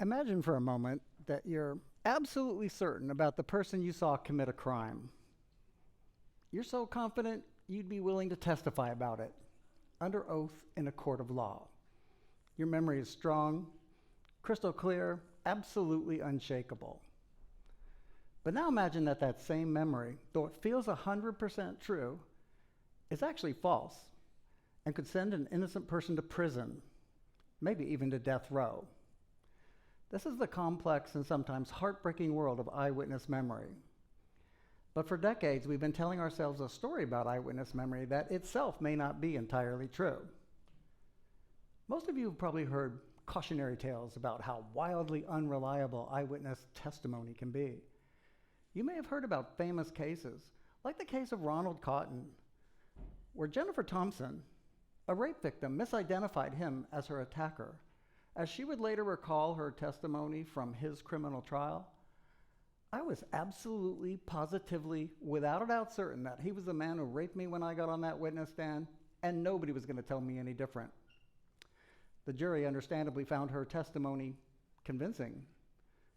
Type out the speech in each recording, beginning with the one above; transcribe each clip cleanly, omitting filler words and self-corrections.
Imagine for a moment that you're absolutely certain about the person you saw commit a crime. You're so confident you'd be willing to testify about it under oath in a court of law. Your memory is strong, crystal clear, absolutely unshakable. But now imagine that that same memory, though it feels 100% true, is actually false and could send an innocent person to prison, maybe even to death row. This is the complex and sometimes heartbreaking world of eyewitness memory. But for decades, we've been telling ourselves a story about eyewitness memory that itself may not be entirely true. Most of you have probably heard cautionary tales about how wildly unreliable eyewitness testimony can be. You may have heard about famous cases, like the case of Ronald Cotton, where Jennifer Thompson, a rape victim, misidentified him as her attacker. As she would later recall her testimony from his criminal trial, I was absolutely, positively, without a doubt certain that he was the man who raped me when I got on that witness stand, and nobody was going to tell me any different. The jury understandably found her testimony convincing.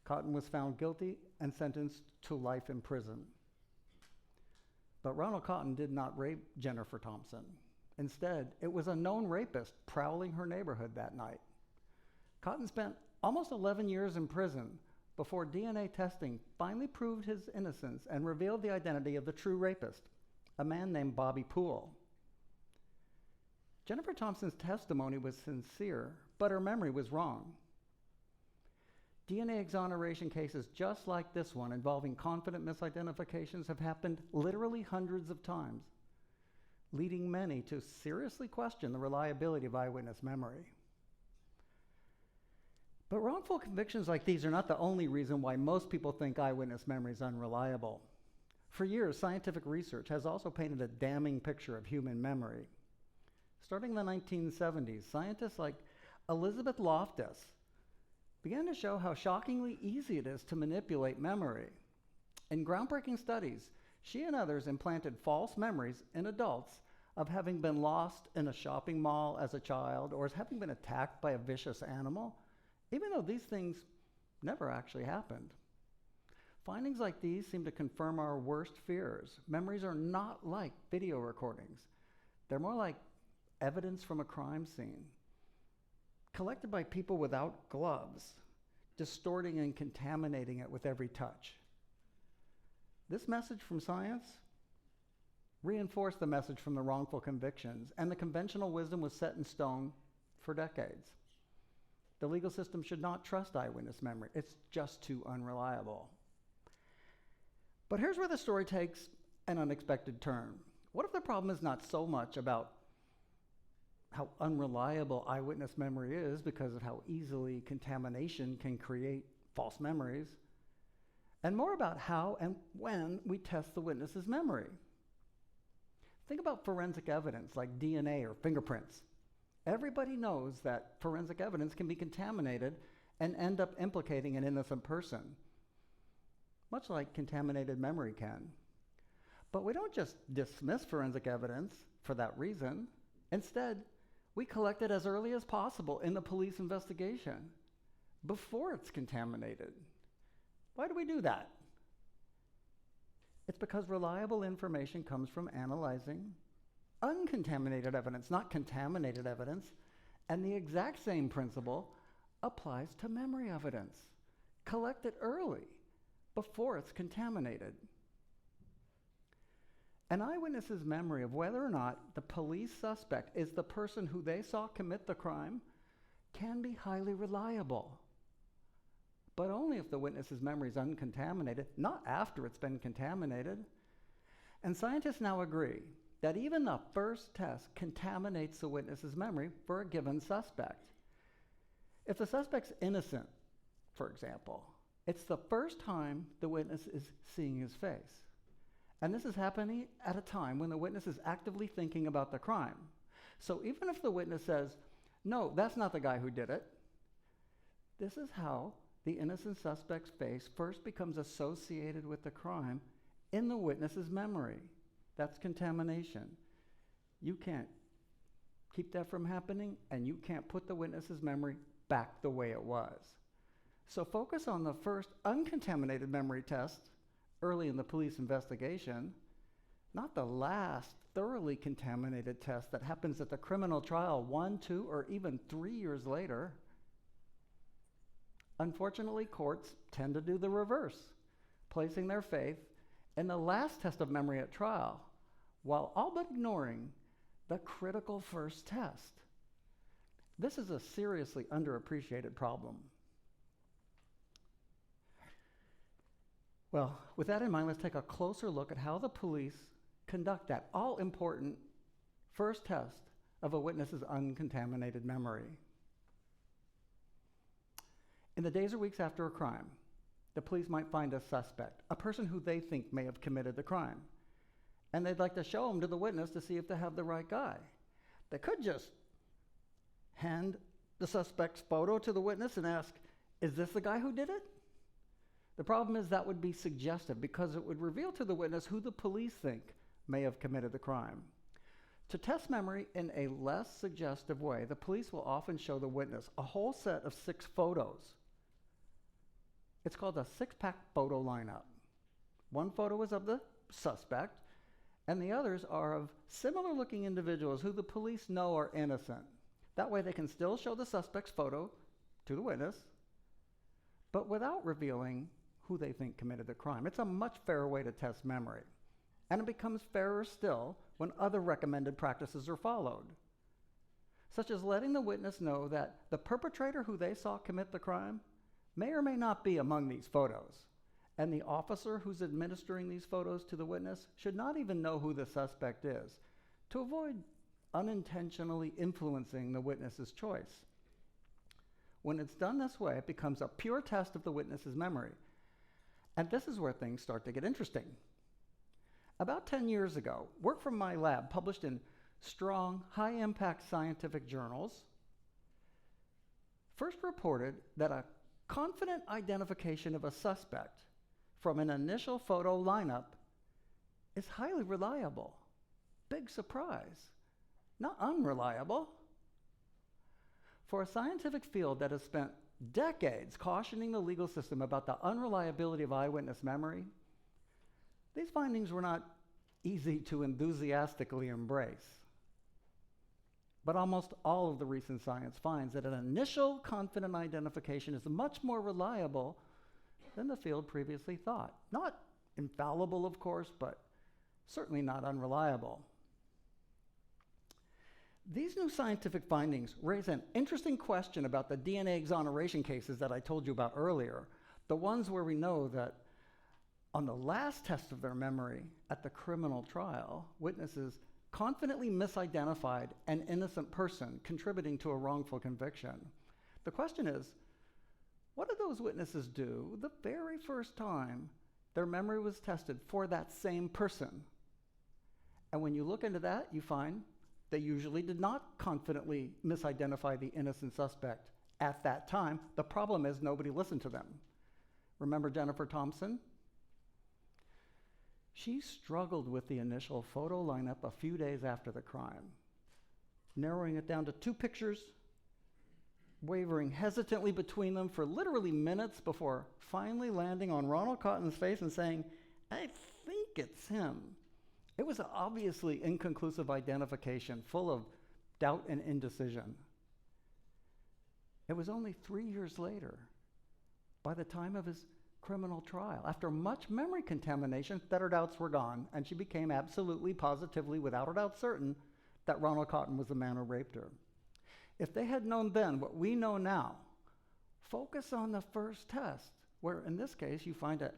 Cotton was found guilty and sentenced to life in prison. But Ronald Cotton did not rape Jennifer Thompson. Instead, it was a known rapist prowling her neighborhood that night. Cotton spent almost 11 years in prison before DNA testing finally proved his innocence and revealed the identity of the true rapist, a man named Bobby Poole. Jennifer Thompson's testimony was sincere, but her memory was wrong. DNA exoneration cases just like this one involving confident misidentifications have happened literally hundreds of times, leading many to seriously question the reliability of eyewitness memory. But wrongful convictions like these are not the only reason why most people think eyewitness memory is unreliable. For years, scientific research has also painted a damning picture of human memory. Starting in the 1970s, scientists like Elizabeth Loftus began to show how shockingly easy it is to manipulate memory. In groundbreaking studies, she and others implanted false memories in adults of having been lost in a shopping mall as a child or as having been attacked by a vicious animal, even though these things never actually happened. Findings like these seem to confirm our worst fears. Memories are not like video recordings. They're more like evidence from a crime scene, collected by people without gloves, distorting and contaminating it with every touch. This message from science reinforced the message from the wrongful convictions, and the conventional wisdom was set in stone for decades. The legal system should not trust eyewitness memory. It's just too unreliable. But here's where the story takes an unexpected turn. What if the problem is not so much about how unreliable eyewitness memory is because of how easily contamination can create false memories, and more about how and when we test the witness's memory? Think about forensic evidence like DNA or fingerprints. Everybody knows that forensic evidence can be contaminated and end up implicating an innocent person, much like contaminated memory can. But we don't just dismiss forensic evidence for that reason. Instead, we collect it as early as possible in the police investigation, before it's contaminated. Why do we do that? It's because reliable information comes from analyzing uncontaminated evidence, not contaminated evidence. And the exact same principle applies to memory evidence. Collect it early, before it's contaminated. An eyewitness's memory of whether or not the police suspect is the person who they saw commit the crime can be highly reliable, but only if the witness's memory is uncontaminated, not after it's been contaminated. And scientists now agree that even the first test contaminates the witness's memory for a given suspect. If the suspect's innocent, for example, it's the first time the witness is seeing his face. And this is happening at a time when the witness is actively thinking about the crime. So even if the witness says, "No, that's not the guy who did it," this is how the innocent suspect's face first becomes associated with the crime in the witness's memory. That's contamination. You can't keep that from happening, and you can't put the witness's memory back the way it was. So focus on the first uncontaminated memory test early in the police investigation, not the last thoroughly contaminated test that happens at the criminal trial 1, 2, or even 3 years later. Unfortunately, courts tend to do the reverse, placing their faith in the last test of memory at trial, while all but ignoring the critical first test. This is a seriously underappreciated problem. Well, with that in mind, let's take a closer look at how the police conduct that all-important first test of a witness's uncontaminated memory. In the days or weeks after a crime, the police might find a suspect, a person who they think may have committed the crime, and they'd like to show him to the witness to see if they have the right guy. They could just hand the suspect's photo to the witness and ask, "Is this the guy who did it?" The problem is that would be suggestive because it would reveal to the witness who the police think may have committed the crime. To test memory in a less suggestive way, the police will often show the witness a whole set of 6 photos. It's called a 6-pack photo lineup. One photo is of the suspect, and the others are of similar-looking individuals who the police know are innocent. That way they can still show the suspect's photo to the witness, but without revealing who they think committed the crime. It's a much fairer way to test memory. And it becomes fairer still when other recommended practices are followed, such as letting the witness know that the perpetrator who they saw commit the crime may or may not be among these photos, and the officer who's administering these photos to the witness should not even know who the suspect is, to avoid unintentionally influencing the witness's choice. When it's done this way, it becomes a pure test of the witness's memory. And this is where things start to get interesting. About 10 years ago, work from my lab published in strong, high-impact scientific journals first reported that a confident identification of a suspect from an initial photo lineup is highly reliable. Big surprise. Not unreliable. For a scientific field that has spent decades cautioning the legal system about the unreliability of eyewitness memory, these findings were not easy to enthusiastically embrace. But almost all of the recent science finds that an initial confident identification is much more reliable than the field previously thought. Not infallible, of course, but certainly not unreliable. These new scientific findings raise an interesting question about the DNA exoneration cases that I told you about earlier, the ones where we know that on the last test of their memory at the criminal trial, witnesses confidently misidentified an innocent person contributing to a wrongful conviction. The question is, what did those witnesses do the very first time their memory was tested for that same person? And when you look into that, you find they usually did not confidently misidentify the innocent suspect at that time. The problem is nobody listened to them. Remember Jennifer Thompson? She struggled with the initial photo lineup a few days after the crime, narrowing it down to 2 pictures, wavering hesitantly between them for literally minutes before finally landing on Ronald Cotton's face and saying, "I think it's him." It was an obviously inconclusive identification, full of doubt and indecision. It was only 3 years later, by the time of his criminal trial, after much memory contamination, that her doubts were gone, and she became absolutely, positively, without a doubt certain that Ronald Cotton was the man who raped her. If they had known then what we know now, focus on the first test, where in this case you find a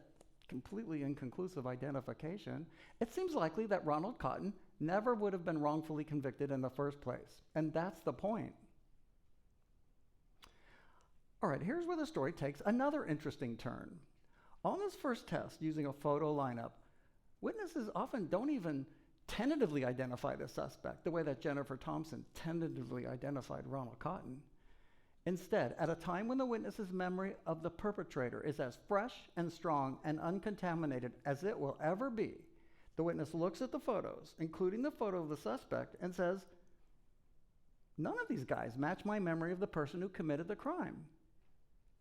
completely inconclusive identification, it seems likely that Ronald Cotton never would have been wrongfully convicted in the first place. And that's the point. All right, here's where the story takes another interesting turn. On this first test, using a photo lineup, witnesses often don't even tentatively identify the suspect the way that Jennifer Thompson tentatively identified Ronald Cotton. Instead, at a time when the witness's memory of the perpetrator is as fresh and strong and uncontaminated as it will ever be, the witness looks at the photos, including the photo of the suspect, and says, "None of these guys match my memory of the person who committed the crime."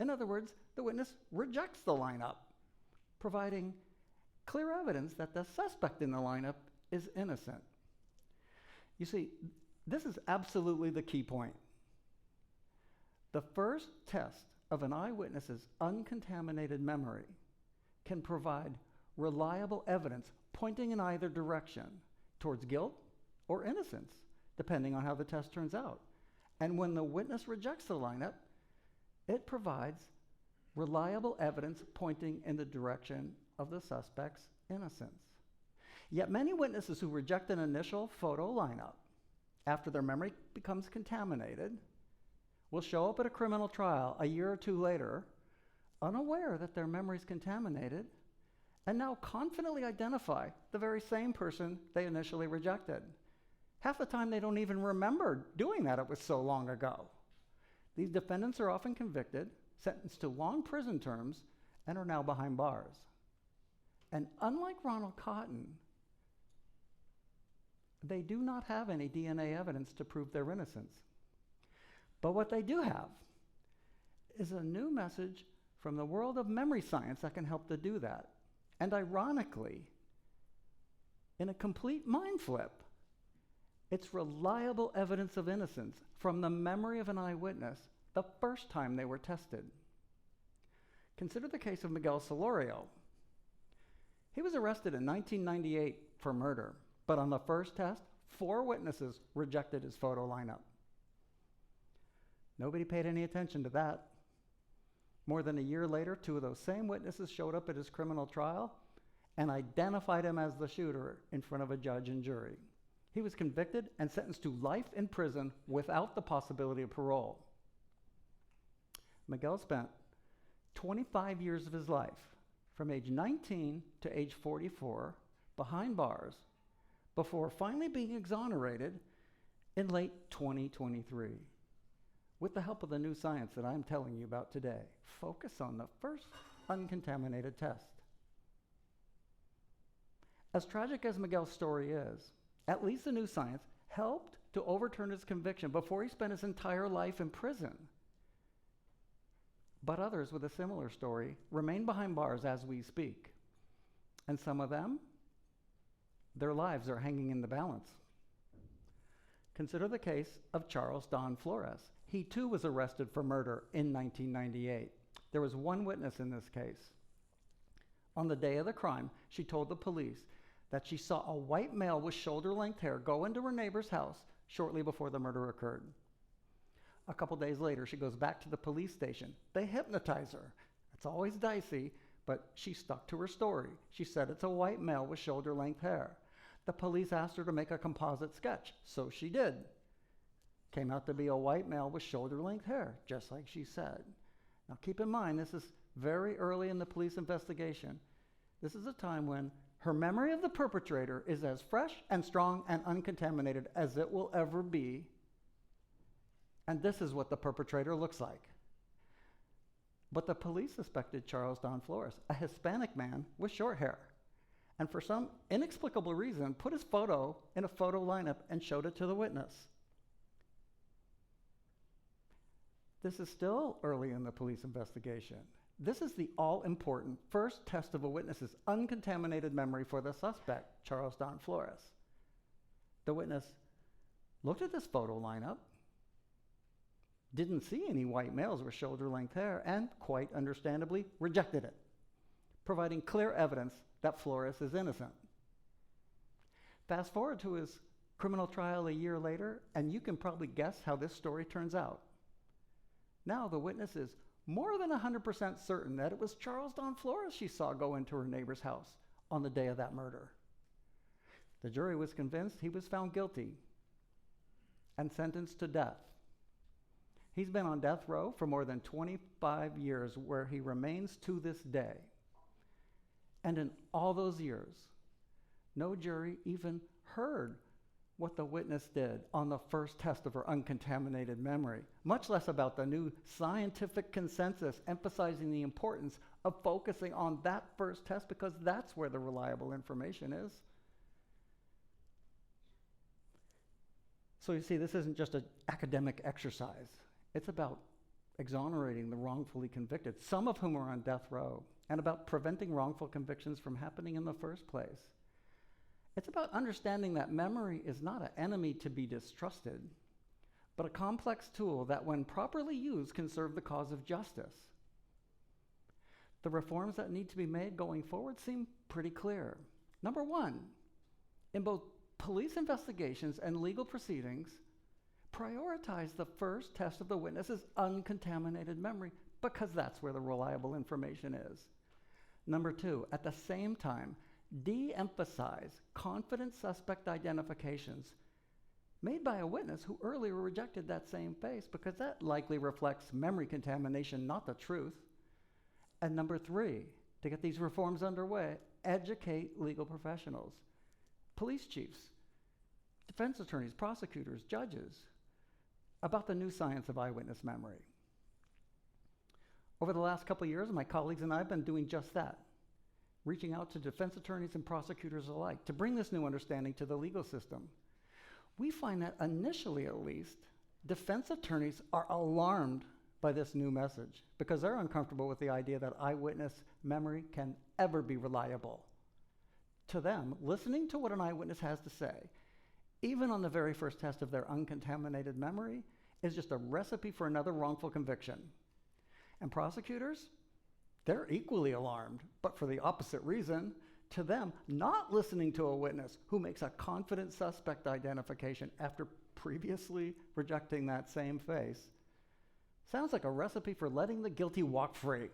In other words, the witness rejects the lineup, providing clear evidence that the suspect in the lineup is innocent. You see, this is absolutely the key point. The first test of an eyewitness's uncontaminated memory can provide reliable evidence pointing in either direction, towards guilt or innocence, depending on how the test turns out. And when the witness rejects the lineup, it provides reliable evidence pointing in the direction of the suspect's innocence. Yet many witnesses who reject an initial photo lineup after their memory becomes contaminated will show up at a criminal trial a year or two later, unaware that their memory is contaminated, and now confidently identify the very same person they initially rejected. Half the time they don't even remember doing that, it was so long ago. These defendants are often convicted, sentenced to long prison terms, and are now behind bars. And unlike Ronald Cotton, they do not have any DNA evidence to prove their innocence. But what they do have is a new message from the world of memory science that can help to do that. And ironically, in a complete mind flip, it's reliable evidence of innocence from the memory of an eyewitness the first time they were tested. Consider the case of Miguel Solorio. He was arrested in 1998 for murder, but on the first test, 4 witnesses rejected his photo lineup. Nobody paid any attention to that. More than a year later, 2 of those same witnesses showed up at his criminal trial and identified him as the shooter in front of a judge and jury. He was convicted and sentenced to life in prison without the possibility of parole. Miguel spent 25 years of his life, from age 19 to age 44, behind bars, before finally being exonerated in late 2023. With the help of the new science that I'm telling you about today, focus on the first uncontaminated test. As tragic as Miguel's story is, at least the new science helped to overturn his conviction before he spent his entire life in prison. But others with a similar story remain behind bars as we speak. And some of them, their lives are hanging in the balance. Consider the case of Charles Don Flores. He too was arrested for murder in 1998. There was one witness in this case. On the day of the crime, she told the police that she saw a white male with shoulder-length hair go into her neighbor's house shortly before the murder occurred. A couple days later, she goes back to the police station. They hypnotize her. It's always dicey, but she stuck to her story. She said it's a white male with shoulder-length hair. The police asked her to make a composite sketch, so she did. Came out to be a white male with shoulder-length hair, just like she said. Now keep in mind, this is very early in the police investigation. This is a time when her memory of the perpetrator is as fresh and strong and uncontaminated as it will ever be. And this is what the perpetrator looks like. But the police suspected Charles Don Flores, a Hispanic man with short hair, and for some inexplicable reason, put his photo in a photo lineup and showed it to the witness. This is still early in the police investigation. This is the all-important first test of a witness's uncontaminated memory for the suspect, Charles Don Flores. The witness looked at this photo lineup, didn't see any white males with shoulder-length hair, and quite understandably rejected it, providing clear evidence that Flores is innocent. Fast forward to his criminal trial a year later, and you can probably guess how this story turns out. Now the witness is more than 100% certain that it was Charles Don Flores she saw go into her neighbor's house on the day of that murder. The jury was convinced he was found guilty and sentenced to death. He's been on death row for more than 25 years, where he remains to this day. And in all those years, no jury even heard what the witness did on the first test of her uncontaminated memory, much less about the new scientific consensus emphasizing the importance of focusing on that first test, because that's where the reliable information is. So you see, this isn't just an academic exercise. It's about exonerating the wrongfully convicted, some of whom are on death row, and about preventing wrongful convictions from happening in the first place. It's about understanding that memory is not an enemy to be distrusted, but a complex tool that, when properly used, can serve the cause of justice. The reforms that need to be made going forward seem pretty clear. Number one, in both police investigations and legal proceedings, prioritize the first test of the witness's uncontaminated memory, because that's where the reliable information is. Number two, at the same time, de-emphasize confident suspect identifications made by a witness who earlier rejected that same face, because that likely reflects memory contamination, not the truth. And number three, to get these reforms underway, educate legal professionals, police chiefs, defense attorneys, prosecutors, judges, about the new science of eyewitness memory. Over the last couple of years, my colleagues and I have been doing just that, reaching out to defense attorneys and prosecutors alike to bring this new understanding to the legal system. We find that initially, at least, defense attorneys are alarmed by this new message because they're uncomfortable with the idea that eyewitness memory can ever be reliable. To them, listening to what an eyewitness has to say, even on the very first test of their uncontaminated memory, is just a recipe for another wrongful conviction. And prosecutors, they're equally alarmed, but for the opposite reason. To them, not listening to a witness who makes a confident suspect identification after previously rejecting that same face sounds like a recipe for letting the guilty walk free.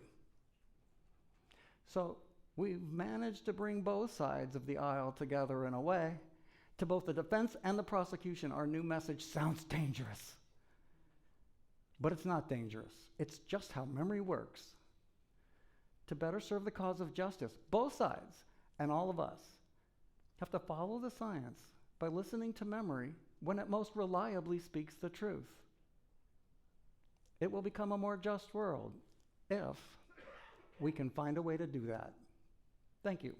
So we've managed to bring both sides of the aisle together in a way. To both the defense and the prosecution, our new message sounds dangerous. But it's not dangerous. It's just how memory works. To better serve the cause of justice, both sides and all of us have to follow the science by listening to memory when it most reliably speaks the truth. It will become a more just world if we can find a way to do that. Thank you.